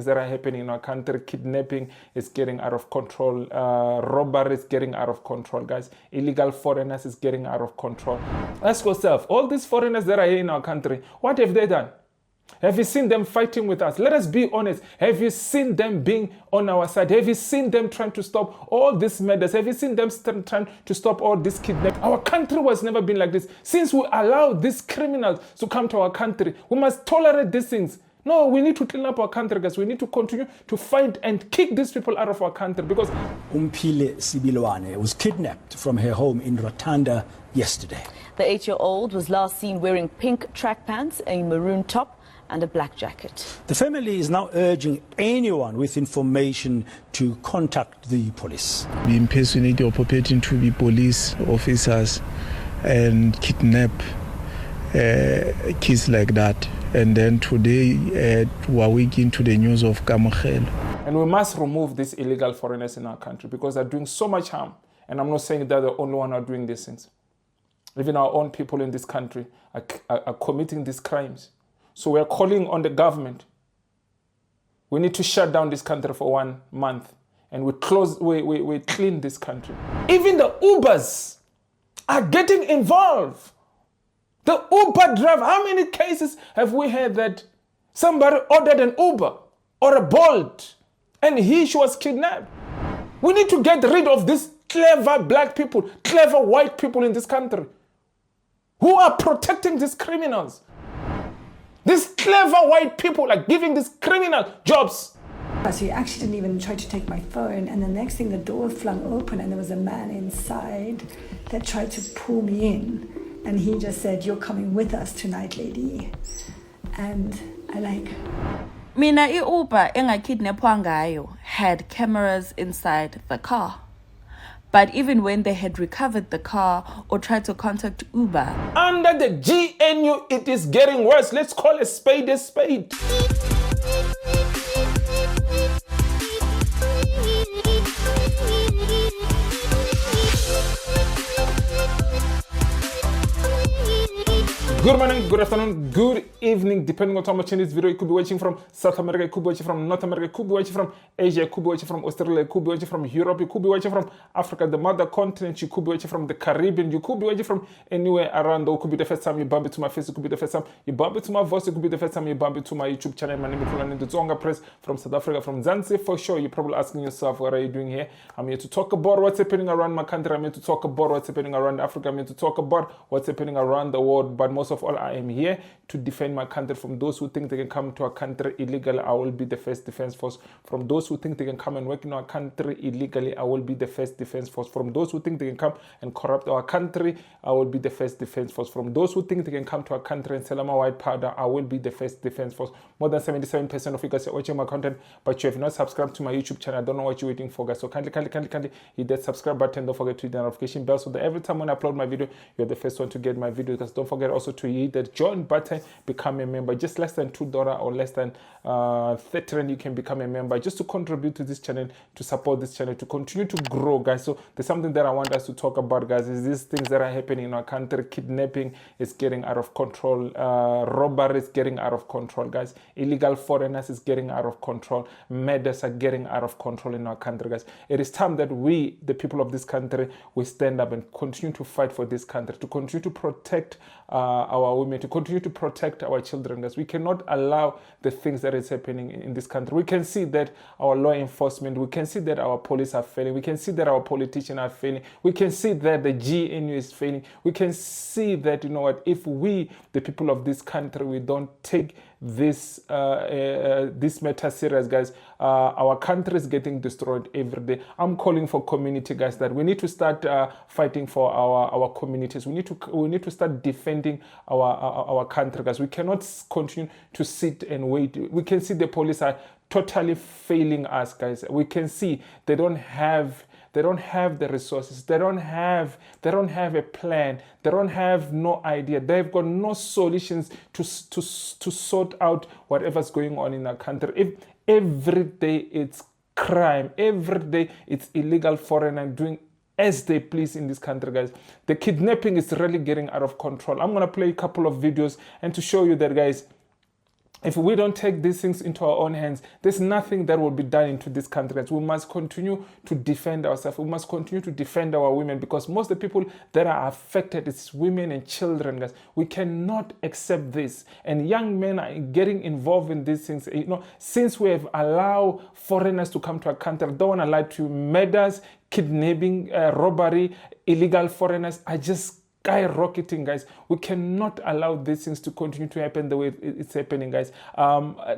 that are happening in our country. Kidnapping is getting out of control. Robbery is getting out of control, guys. Illegal foreigners is getting out of control. Ask yourself, all these foreigners that are here in our country, what have they done? Have you seen them fighting with us? Let us be honest. Have you seen them being on our side? Have you seen them trying to stop all these murders? Have you seen them trying to stop all this kidnapping? Our country was never been like this. Since we allowed these criminals to come to our country, we must tolerate these things. No, we need to clean up our country, guys. We need to continue to fight and kick these people out of our country because Omphile Sebiloane was kidnapped from her home in Ratanda yesterday. The 8-year-old was last seen wearing pink track pants, a maroon top and a black jacket. The family is now urging anyone with information to contact the police. We impersonate or purporting to be police officers and kidnap kids like that. And then today we are waking to the news of Kamogelo. And we must remove these illegal foreigners in our country because they're doing so much harm. And I'm not saying they're the only one who are doing these things. Even our own people in this country are committing these crimes. So we're calling on the government. We need to shut down this country for 1 month. And we clean this country. Even the Ubers are getting involved. The Uber driver, how many cases have we had that somebody ordered an Uber or a Bolt and she was kidnapped? We need to get rid of these clever black people, clever white people in this country who are protecting these criminals. These clever white people are giving these criminal jobs. So he actually didn't even try to take my phone, and the next thing the door flung open and there was a man inside that tried to pull me in. And he just said, "You're coming with us tonight, lady." And I like... Mina i-Uber engakidnappwa ngayo had cameras inside the car. But even when they had recovered the car or tried to contact Uber... Under the GNU, it is getting worse. Let's call a spade a spade. Good morning, good afternoon, good evening, depending on how much in this video. You could be watching from South America, you could be watching from North America, you could be watching from Asia, you could be watching from Australia, you could be watching from Europe, you could be watching from Africa, the mother continent, you could be watching from the Caribbean, you could be watching from anywhere around. It could be the first time you bump into my face, it could be the first time you bump into my voice, it could be the first time you bump into my YouTube channel. My name is Hlulani, the Tsonga press from South Africa, from Zanzibar for sure. You're probably asking yourself, what are you doing here? I'm here to talk about what's happening around my country. I'm here to talk about what's happening around Africa. I'm here to talk about what's happening around the world. But most of all, I am here to defend my country from those who think they can come to our country illegally. I will be the first defense force. From those who think they can come and work in our country illegally, I will be the first defense force. From those who think they can come and corrupt our country, I will be the first defense force. From those who think they can come to our country and sell my white powder, I will be the first defense force. More than 77% of you guys are watching my content, but you have not subscribed to my YouTube channel. I don't know what you're waiting for, guys. So kindly hit that subscribe button. Don't forget to hit the notification bell so that every time when I upload my video, you're the first one to get my video. Because don't forget also to hit that join button, become a member. Just less than $2 or less than 30 rand, you can become a member just to contribute to this channel, to support this channel, to continue to grow, guys. So there's something that I want us to talk about, guys, is these things that are happening in our country. Kidnapping is getting out of control. Robbery is getting out of control, guys. Illegal foreigners is getting out of control. Murders are getting out of control in our country, guys. It is time that we, the people of this country, we stand up and continue to fight for this country, to continue to protect our women, to continue to protect our children, guys. We cannot allow the things that is happening in this country. We can see that our law enforcement, we can see that our police are failing, we can see that our politicians are failing, we can see that the GNU is failing, we can see that, you know what, if we, the people of this country, we don't take this matter serious, guys, our country is getting destroyed every day. I'm calling for community, guys, that we need to start fighting for our communities. We need to start defending our country, guys. We cannot continue to sit and wait. We can see the police are totally failing us, guys. We can see they don't have the resources. They don't have a plan. They don't have no idea. They've got no solutions to sort out whatever's going on in our country. If every day it's crime, every day it's illegal foreigner doing as they please in this country, guys. The kidnapping is really getting out of control. I'm gonna play a couple of videos and to show you that, guys, if we don't take these things into our own hands, there's nothing that will be done into this country. We must continue to defend ourselves. We must continue to defend our women, because most of the people that are affected is women and children, guys. We cannot accept this. And young men are getting involved in these things. You know, since we have allowed foreigners to come to our country, I don't want to lie to you, murders, kidnapping, robbery, illegal foreigners are just skyrocketing, guys. We cannot allow these things to continue to happen the way it's happening, guys.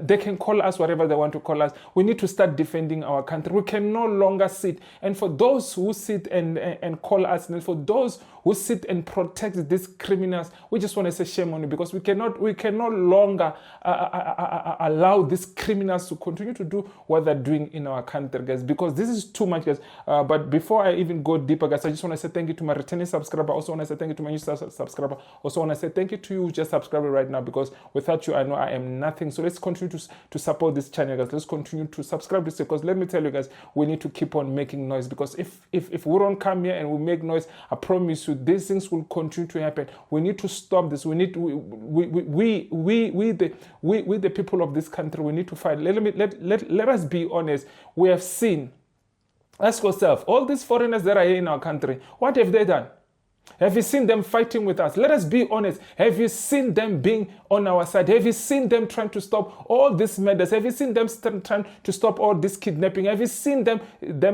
They can call us whatever they want to call us. We need to start defending our country. We can no longer sit. And for those who sit and call us, and for those who sit and protect these criminals, we just want to say shame on you, because we can no longer allow these criminals to continue to do what they're doing in our country, guys, because this is too much, guys. But before I even go deeper, guys, I just want to say thank you to my returning subscriber. Also want to say thank you to my new subscriber. Also want to say thank you to you just subscribing right now, because without you, I know I am nothing. So let's continue to support this channel, guys. Let's continue to subscribe this, because let me tell you, guys, we need to keep on making noise, because if we don't come here and we make noise, I promise you these things will continue to happen. We need to stop this. We need to, we the people of this country, we need to fight. Let us be honest. We have seen, ask yourself, all these foreigners that are here in our country, what have they done? Have you seen them fighting with us? Let us be honest. Have you seen them being on our side? Have you seen them trying to stop all these murders? Have you seen them trying to stop all this kidnapping? Have you seen them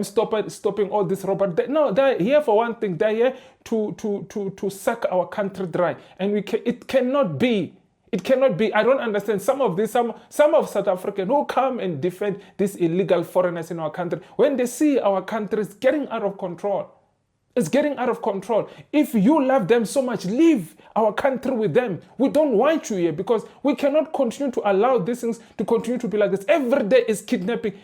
stopping all this robbery? No, they're here for one thing. They're here to suck our country dry. And it cannot be. It cannot be. I don't understand some of South Africans who come and defend these illegal foreigners in our country when they see our country is getting out of control. It's getting out of control. If you love them so much, leave our country with them. We don't want you here, because we cannot continue to allow these things to continue to be like this. Every day is kidnapping.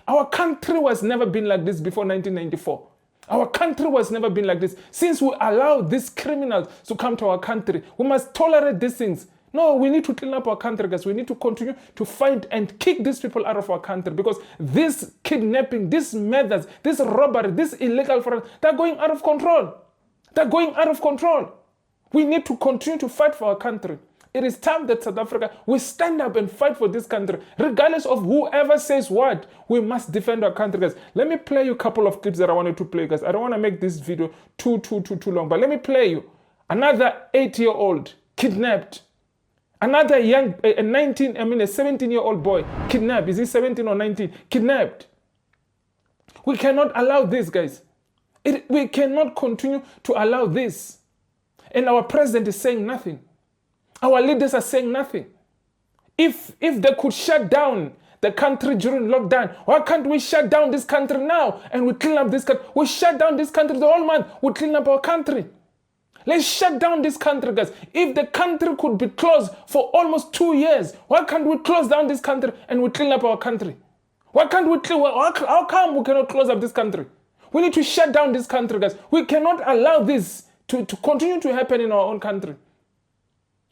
Our country was never been like this before 1994. Our country was never been like this. Since we allow these criminals to come to our country, we must tolerate these things. No, we need to clean up our country, guys. We need to continue to fight and kick these people out of our country, because this kidnapping, these murders, this robbery, this illegal foreign, they're going out of control. They're going out of control. We need to continue to fight for our country. It is time that South Africa, we stand up and fight for this country. Regardless of whoever says what, we must defend our country, guys. Let me play you a couple of clips that I wanted to play, guys. I don't want to make this video too long, but let me play you. Another 8-year-old kidnapped. Another a 17-year-old boy kidnapped. Is he 17 or 19? Kidnapped. We cannot allow this, guys. We cannot continue to allow this. And our president is saying nothing. Our leaders are saying nothing. If they could shut down the country during lockdown, why can't we shut down this country now and we clean up this country? We shut down this country the whole month. We clean up our country. Let's shut down this country, guys. If the country could be closed for almost 2 years, why can't we close down this country and we clean up our country? Why can't we how come we cannot close up this country? We need to shut down this country, guys. We cannot allow this to continue to happen in our own country.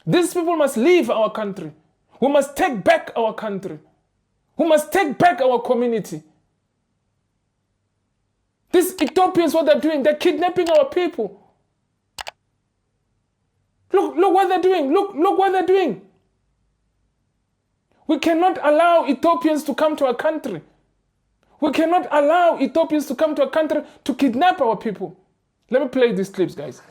These people must leave our country. We must take back our country. We must take back our community. These Ethiopians, what they're doing, they're kidnapping our people. Look what they're doing. Look what they're doing. We cannot allow Ethiopians to come to our country. We cannot allow Ethiopians to come to our country to kidnap our people. Let me play these clips, guys.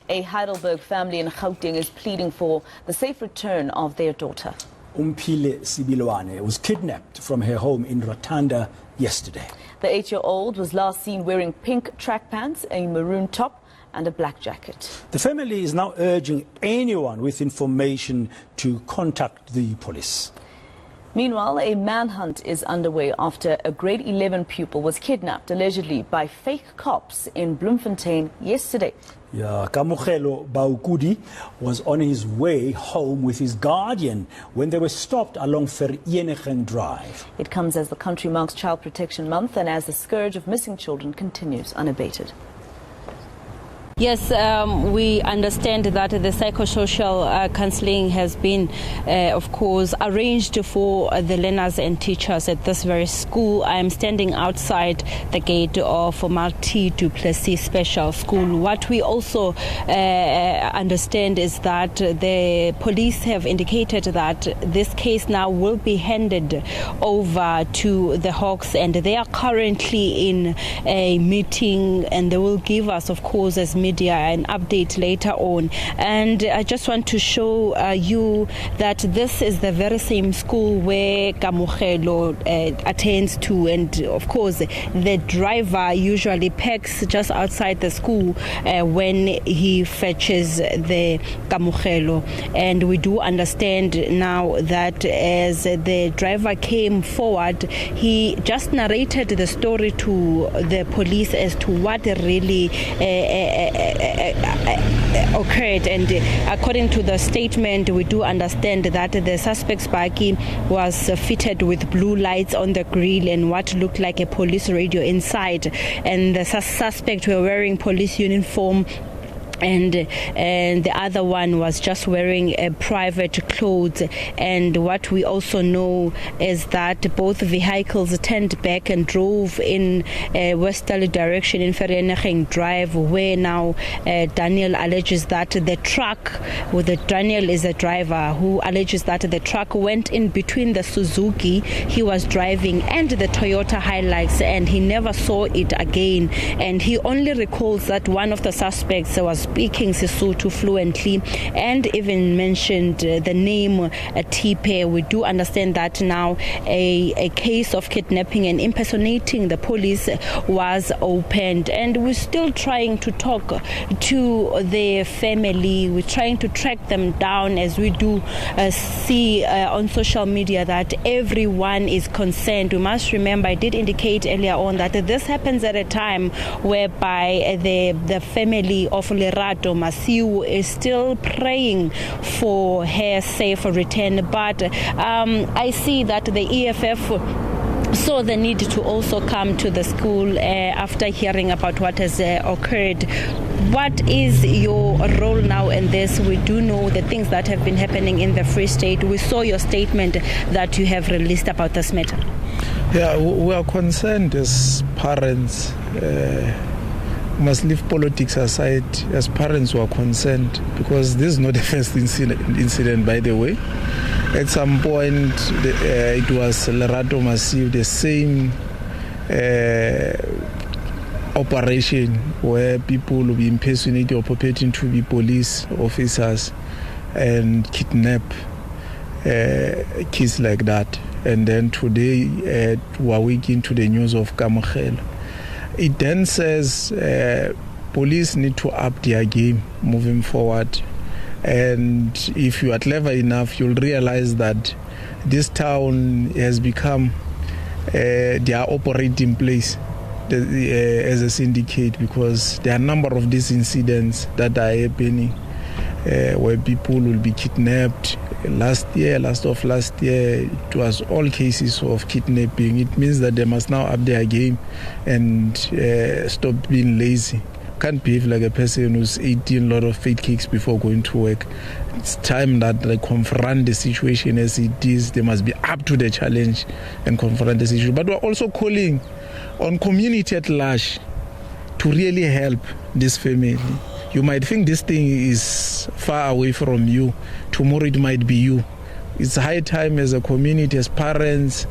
A Heidelberg family in Gauteng is pleading for the safe return of their daughter. Omphile Sebiloane was kidnapped from her home in Ratanda yesterday. The 8-year-old was last seen wearing pink track pants, a maroon top, and a black jacket. The family is now urging anyone with information to contact the police. Meanwhile, a manhunt is underway after a grade 11 pupil was kidnapped, allegedly by fake cops in Bloemfontein yesterday. Kamogelo Baukudi was on his way home with his guardian when they were stopped along Vereniging Drive. It comes as the country marks Child Protection Month and as the scourge of missing children continues unabated. Yes, we understand that the psychosocial counseling has been, of course, arranged for the learners and teachers at this very school. I am standing outside the gate of Marti Du Plessis Special School. What we also understand is that the police have indicated that this case now will be handed over to the Hawks, and they are currently in a meeting, and they will give us, of course, as media, an update later on. And I just want to show you that this is the very same school where Kamogelo attends to, and of course the driver usually parks just outside the school when he fetches the Kamogelo. And we do understand now that as the driver came forward, he just narrated the story to the police as to what really occurred. And according to the statement, we do understand that the suspect's buggy was fitted with blue lights on the grille and what looked like a police radio inside, and the suspect were wearing police uniform, and the other one was just wearing private clothes. And what we also know is that both vehicles turned back and drove in a westerly direction in Vereeniging Drive, where now Daniel alleges that the truck, Daniel is a driver who alleges that the truck went in between the Suzuki he was driving and the Toyota Hilux, and he never saw it again. And he only recalls that one of the suspects was speaking Sesotho fluently and even mentioned the name Tipe. We do understand that now a case of kidnapping and impersonating the police was opened, and we're still trying to talk to the family. We're trying to track them down, as we do see on social media that everyone is concerned. We must remember, I did indicate earlier on that this happens at a time whereby the family of Lerato Masiu is still praying for her safe return. But I see that the EFF saw the need to also come to the school after hearing about what has occurred. What is your role now in this? We do know the things that have been happening in the Free State. We saw your statement that you have released about this matter. Yeah, we are concerned as parents. Must leave politics aside. As parents, who are concerned, because this is not the first incident, by the way. At some point, it was Lerato Masiu, the same operation where people will be impersonating or purporting to be police officers and kidnap kids like that. And then today, we're waking to the news of Kamogelo. It then says police need to up their game moving forward. And if you are clever enough, you'll realize that this town has become their operating place as a syndicate, because there are a number of these incidents that are happening where people will be kidnapped. Last year, it was all cases of kidnapping. It means that they must now up their game and stop being lazy. Can't behave like a person who's eating a lot of fake cakes before going to work. It's time that they confront the situation as it is. They must be up to the challenge and confront the situation. But we're also calling on community at large to really help this family. You might think this thing is far away from you. Tomorrow it might be you. It's high time as a community, as parents,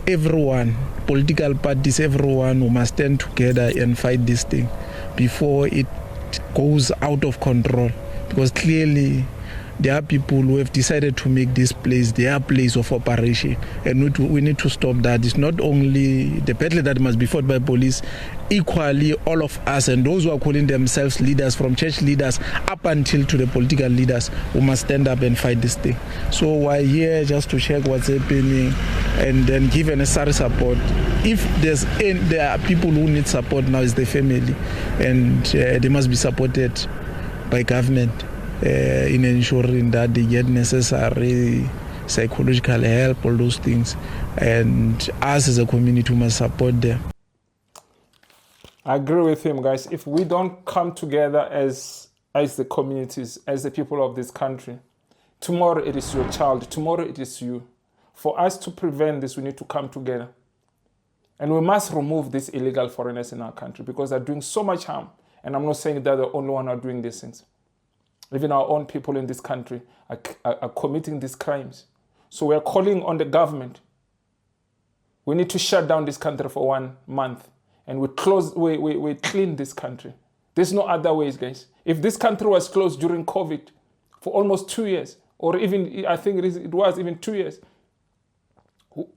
everyone, political parties, everyone who must stand together and fight this thing before it goes out of control. Because clearly there are people who have decided to make this place their place of operation, and we need to stop that. It's not only the battle that must be fought by police, equally all of us and those who are calling themselves leaders, from church leaders up until to the political leaders, who must stand up and fight this thing. So we're here just to check what's happening and then give necessary support. If there are people who need support now, is the family, and they must be supported by government in ensuring that they get necessary psychological help, all those things, and us as a community must support them. I agree with him, guys. If we don't come together as the communities, as the people of this country, tomorrow it is your child, tomorrow it is you. For us to prevent this, we need to come together. And we must remove these illegal foreigners in our country because they're doing so much harm. And I'm not saying they're the only one who are doing these things. Even our own people in this country are committing these crimes. So we're calling on the government. We need to shut down this country for 1 month. And we clean this country. There's no other ways, guys. If this country was closed during COVID for almost 2 years, or even, I think it was even 2 years,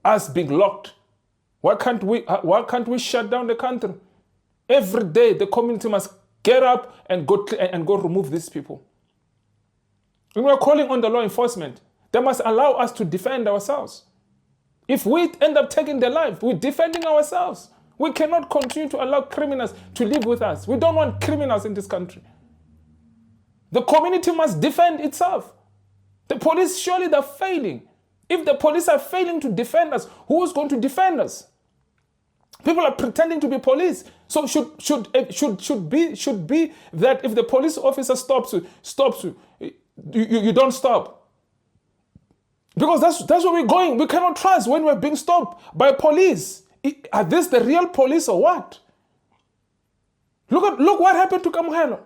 us being locked, why can't we shut down the country? Every day, the community must get up and go remove these people. And we're calling on the law enforcement. They must allow us to defend ourselves. If we end up taking their life, we're defending ourselves. We cannot continue to allow criminals to live with us. We don't want criminals in this country. The community must defend itself. The police, surely they're failing. If the police are failing to defend us, who is going to defend us? People are pretending to be police. So should be that if the police officer stops you, you don't stop. Because that's where we're going. We cannot trust when we're being stopped by police. Are this the real police or what? Look what happened to Kamogelo.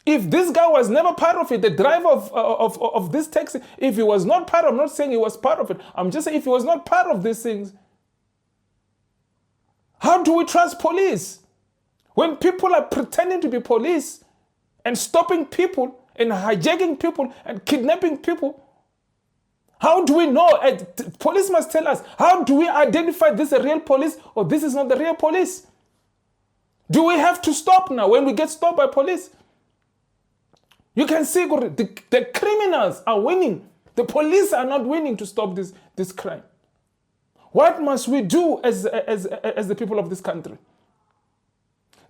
If this guy was never part of it, the driver of this taxi, if he was not part of, I'm not saying he was part of it, I'm just saying if he was not part of these things, how do we trust police? When people are pretending to be police and stopping people and hijacking people and kidnapping people, how do we know? Police must tell us, how do we identify this is a real police or this is not the real police? Do we have to stop now when we get stopped by police? You can see the criminals are winning. The police are not winning to stop this crime. What must we do as the people of this country?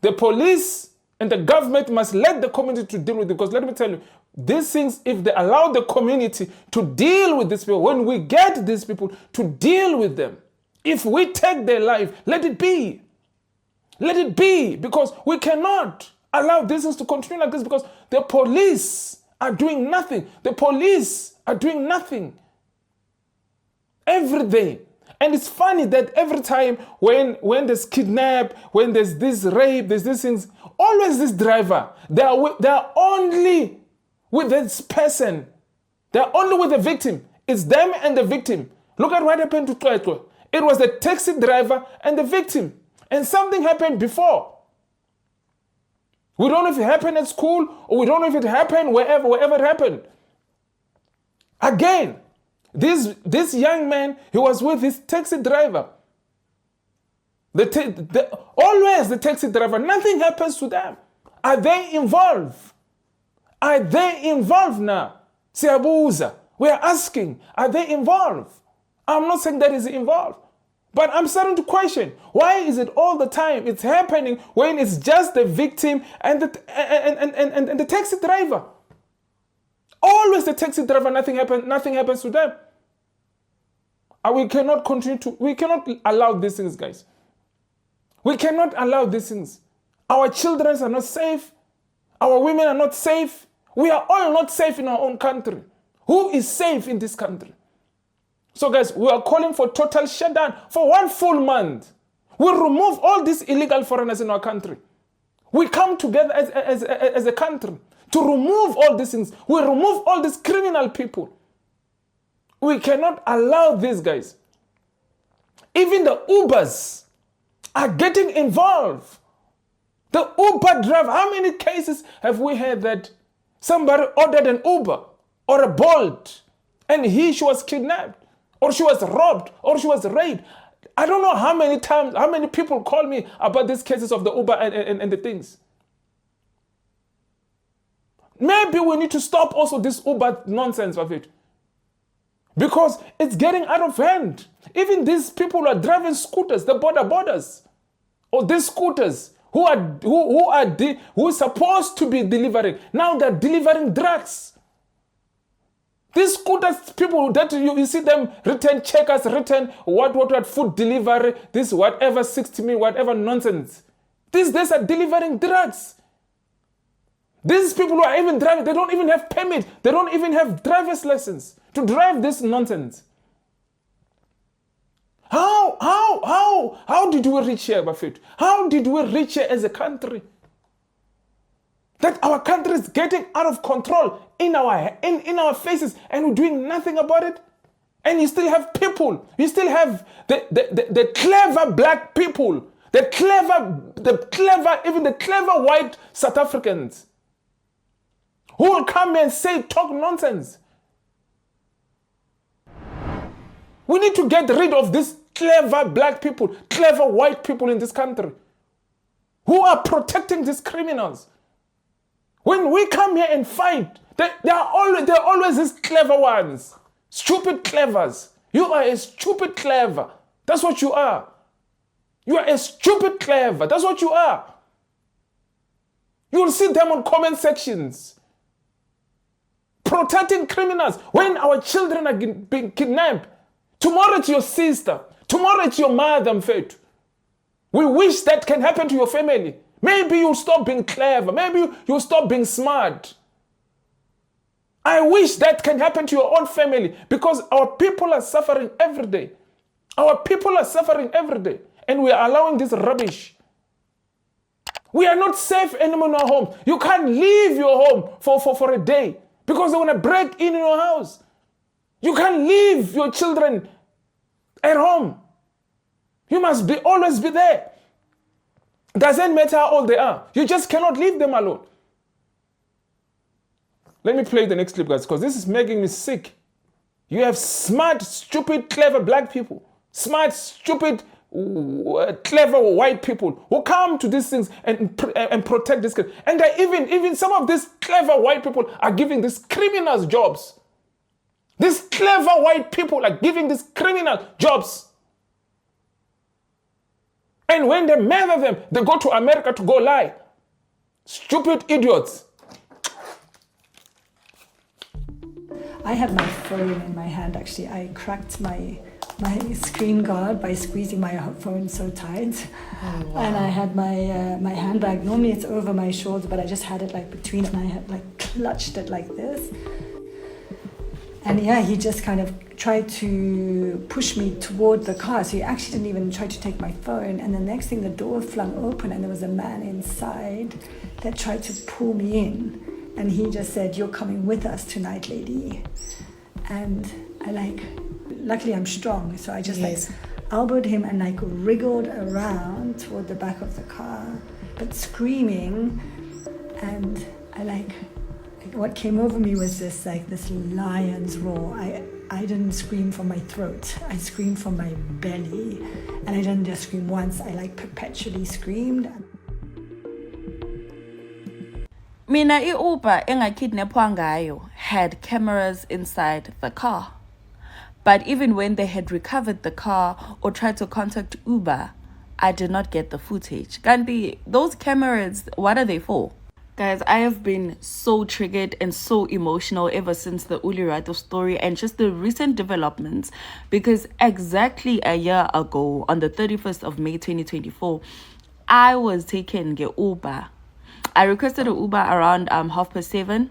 The police and the government must let the community to deal with it. Because let me tell you, these things, if they allow the community to deal with these people, when we get these people to deal with them, if we take their life, let it be. Let it be, because we cannot allow these things to continue like this, because the police are doing nothing. The police are doing nothing every day. And it's funny that every time when there's kidnap, when there's this rape, there's these things, always this driver, they are only with this person. They're only with the victim. It's them and the victim. Look at what happened to Twetwe. It was the taxi driver and the victim. And something happened before. We don't know if it happened at school, or we don't know if it happened wherever it happened. Again, this young man, he was with his taxi driver. Always the taxi driver, nothing happens to them. Are they involved? Are they involved now? Siyabuza, we are asking, are they involved? I'm not saying that is involved. But I'm starting to question, why is it all the time it's happening when it's just the victim and the taxi driver? Always the taxi driver, nothing happens to them. And we cannot allow these things, guys. We cannot allow these things. Our children are not safe. Our women are not safe. We are all not safe in our own country. Who is safe in this country? So guys, we are calling for total shutdown for 1 full month. We remove all these illegal foreigners in our country. We come together as a country to remove all these things. We remove all these criminal people. We cannot allow these guys. Even the Ubers are getting involved. The Uber driver, how many cases have we had that somebody ordered an Uber or a Bolt and she was kidnapped, or she was robbed, or she was raped? I don't know how many times, how many people call me about these cases of the Uber and the things. Maybe we need to stop also this Uber nonsense of it, because it's getting out of hand. Even these people who are driving scooters, the borders, or these scooters who are supposed to be delivering, now they're delivering drugs. These scooters, people that you see them return checkers, return what, food delivery, this whatever, 60 minutes, whatever nonsense. These days are delivering drugs. These people who are even driving, they don't even have permit. They don't even have driver's license to drive this nonsense. How did we reach here, Bafet? How did we reach here as a country? That our country is getting out of control in our faces and we're doing nothing about it? And you still have people, you still have the clever black people, the clever, even the clever white South Africans who will come and talk nonsense. We need to get rid of these clever black people, clever white people in this country who are protecting these criminals. When we come here and fight, there are always these clever ones, stupid clevers. You are a stupid clever. That's what you are. You are a stupid clever. That's what you are. You will see them on comment sections protecting criminals when our children are being kidnapped. Tomorrow it's your sister. Tomorrow it's your mother, Mfethu. We wish that can happen to your family. Maybe you'll stop being clever. Maybe you'll stop being smart. I wish that can happen to your own family because our people are suffering every day. Our people are suffering every day. And we are allowing this rubbish. We are not safe anymore in our homes. You can't leave your home for a day because they want to break in your house. You can't leave your children at home. You must always be there. Doesn't matter how old they are. You just cannot leave them alone. Let me play the next clip, guys, because this is making me sick. You have smart, stupid, clever black people. Smart, stupid, clever white people who come to these things and protect this. And even some of these clever white people are giving these criminals jobs. These clever white people are giving these criminal jobs. And when they murder them, they go to America to go lie. Stupid idiots. I had my phone in my hand, actually. I cracked my screen guard by squeezing my phone so tight. Oh, wow. And I had my handbag. Normally it's over my shoulder, but I just had it like between, and I had clutched it like this. And yeah, he just kind of tried to push me toward the car. So he actually didn't even try to take my phone. And the next thing, the door flung open and there was a man inside that tried to pull me in. And he just said, "You're coming with us tonight, lady." And I luckily I'm strong. So I just elbowed him and wriggled around toward the back of the car, but screaming. And what came over me was this lion's roar. I didn't scream from my throat. I screamed from my belly. And I didn't just scream once. I perpetually screamed. Mina i-Uber engakidnappwa ngayo had cameras inside the car. But even when they had recovered the car or tried to contact Uber, I did not get the footage. Kanti, those cameras, what are they for? Guys, I have been so triggered and so emotional ever since the Hlulani story and just the recent developments, because exactly a year ago, on the 31st of May 2024, I was taking an Uber. I requested an Uber around 7:30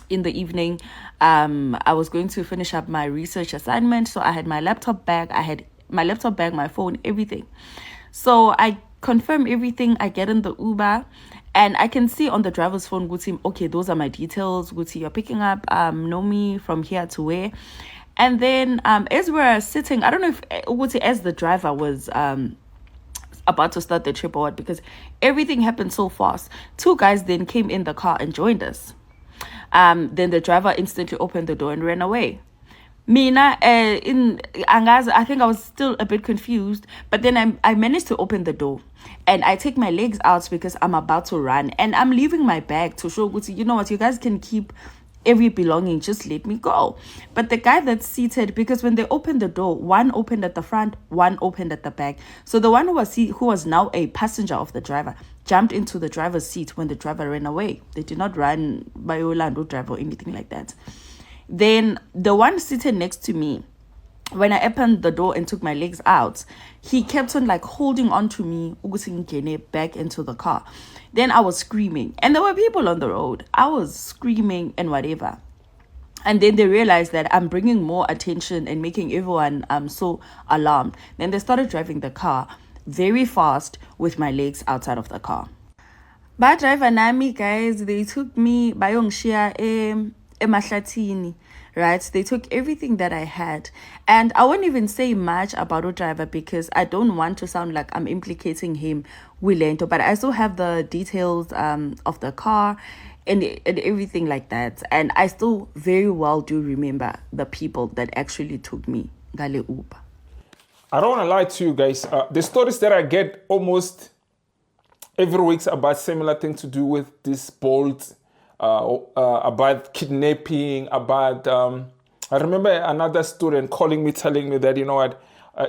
in the evening. I was going to finish up my research assignment, so I had my laptop bag, my phone, everything. So I confirm everything. I get in the Uber. And I can see on the driver's phone, Guti, okay, those are my details. Guti, you're picking up Nomi from here to where. And then as we're sitting, I don't know if Guti, as the driver was about to start the trip or what, because everything happened so fast. Two guys then came in the car and joined us. Then the driver instantly opened the door and ran away. Mina, I think I was still a bit confused, but then I managed to open the door and I take my legs out because I'm about to run and I'm leaving my bag to show Guti, you know what, you guys can keep every belonging, just let me go. But the guy that's seated, because when they opened the door, one opened at the front, one opened at the back. So the one who was now a passenger of the driver jumped into the driver's seat when the driver ran away. They did not run by Orlando driver or anything like that. Then the one sitting next to me, when I opened the door and took my legs out, he kept on like holding on to me back into the car. Then I was screaming, and there were people on the road. I was screaming and whatever. And then they realized that I'm bringing more attention and making everyone so alarmed. Then they started driving the car very fast with my legs outside of the car. But driver nami, guys, they took me bayongshia emahlatini, right? They took everything that I had. And I won't even say much about the driver because I don't want to sound like I'm implicating him Wilento, but I still have the details of the car and everything like that. And I still very well do remember the people that actually took me gale Uber. I don't want to lie to you guys. The stories that I get almost every week about similar things to do with this bolt, about kidnapping, about... I remember another student calling me, telling me that, you know what,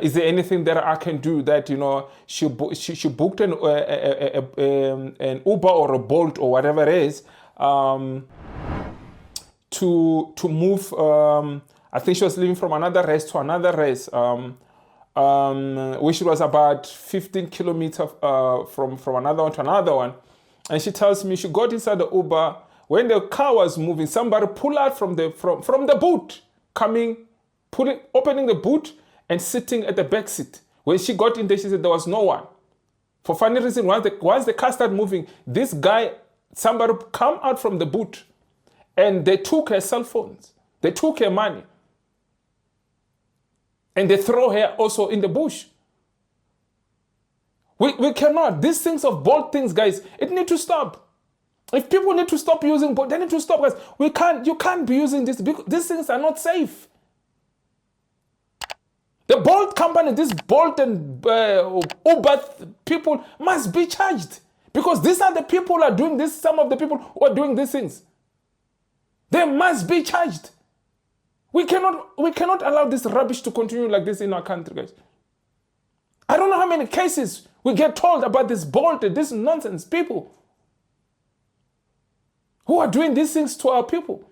is there anything that I can do that, you know, she booked an Uber or a Bolt or whatever it is to move. I think she was leaving from another race to another race, which was about 15 kilometers from another one to another one. And she tells me she got inside the Uber. When the car was moving, somebody pulled out from the boot, opening the boot and sitting at the back seat. When she got in there, she said there was no one. For funny reason, once the car started moving, somebody come out from the boot and they took her cell phones. They took her money. And they throw her also in the bush. We cannot. These things of bold things, guys, it need to stop. If people need to stop using bolt, they need to stop, guys. You can't be using this because these things are not safe. The Bolt company, this Bolt and Uber people must be charged because these are the people who are doing this. Some of the people who are doing these things, they must be charged. We cannot allow this rubbish to continue like this in our country, guys. I don't know how many cases we get told about this Bolt and this nonsense people who are doing these things to our people.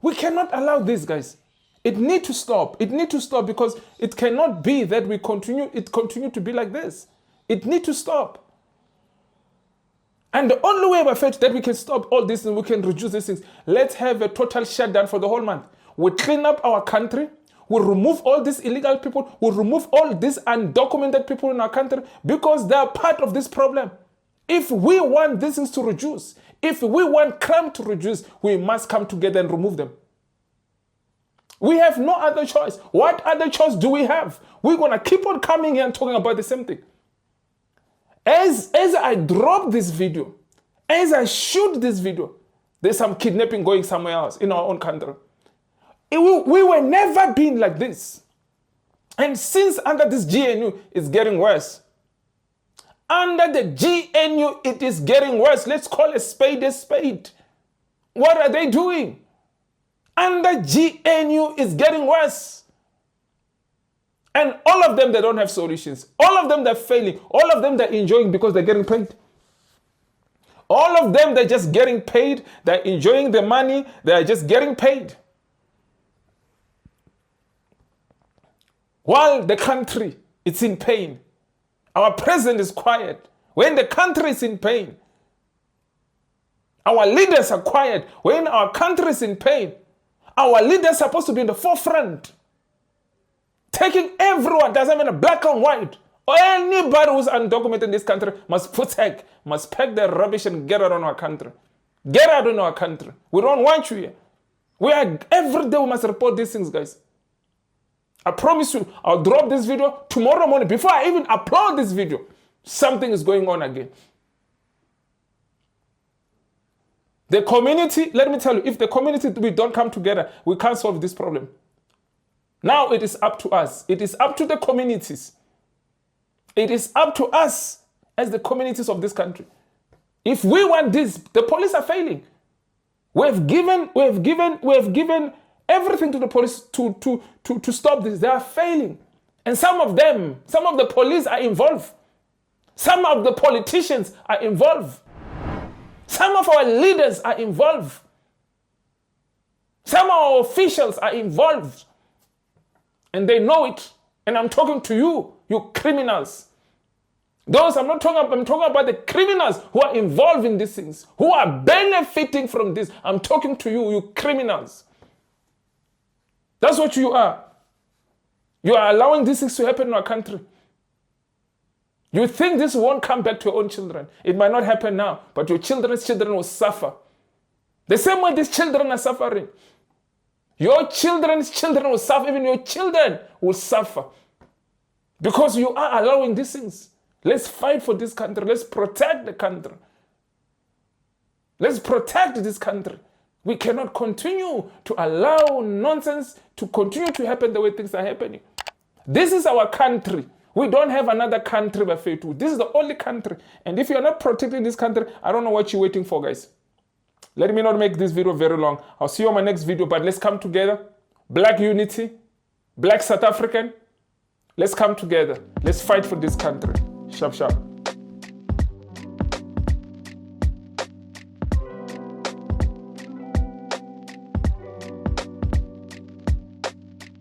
We cannot allow this, guys. It needs to stop. It needs to stop because it cannot be that we continue to be like this. It needs to stop. And the only way, my friends, that we can stop all this and we can reduce these things, let's have a total shutdown for the whole month. We'll clean up our country. We'll remove all these illegal people. We'll remove all these undocumented people in our country because they are part of this problem. If we want these things to reduce, if we want crime to reduce, we must come together and remove them. We have no other choice. What other choice do we have? We're going to keep on coming here and talking about the same thing. As I drop this video, as I shoot this video, there's some kidnapping going somewhere else in our own country. We were never been like this. And since under this GNU, it's getting worse. Under the GNU, it is getting worse. Let's call a spade a spade. What are they doing? Under GNU, it's getting worse. And all of them, they don't have solutions. All of them, they're failing. All of them, they're enjoying because they're getting paid. All of them, they're just getting paid. They're enjoying the money. They're just getting paid. While the country is in pain, our president is quiet. When the country is in pain, our leaders are quiet. When our country is in pain, our leaders are supposed to be in the forefront. Taking everyone, doesn't matter black and white, or anybody who's undocumented in this country must pack their rubbish and get out of our country. Get out of our country. We don't want you here. Every day we must report these things, guys. I promise you, I'll drop this video tomorrow morning. Before I even upload this video, something is going on again. The community, let me tell you, if the community, we don't come together, we can't solve this problem. Now it is up to us. It is up to the communities. It is up to us as the communities of this country. If we want this, the police are failing. We have given everything to the police to stop this. They are failing. And some of the police are involved. Some of the politicians are involved. Some of our leaders are involved. Some of our officials are involved. And they know it. And I'm talking to you, you criminals. Those I'm talking about the criminals who are involved in these things, who are benefiting from this. I'm talking to you, you criminals. That's what you are. You are allowing these things to happen in our country. You think this won't come back to your own children. It might not happen now, but your children's children will suffer. The same way these children are suffering. Your children's children will suffer. Even your children will suffer. Because you are allowing these things. Let's fight for this country. Let's protect the country. Let's protect this country. We cannot continue to allow nonsense to continue to happen the way things are happening. This is our country. We don't have another country but faithful. This is the only country. And if you're not protecting this country, I don't know what you're waiting for, guys. Let me not make this video very long. I'll see you on my next video, but let's come together. Black unity, Black South African. Let's come together. Let's fight for this country. Sharp, sharp.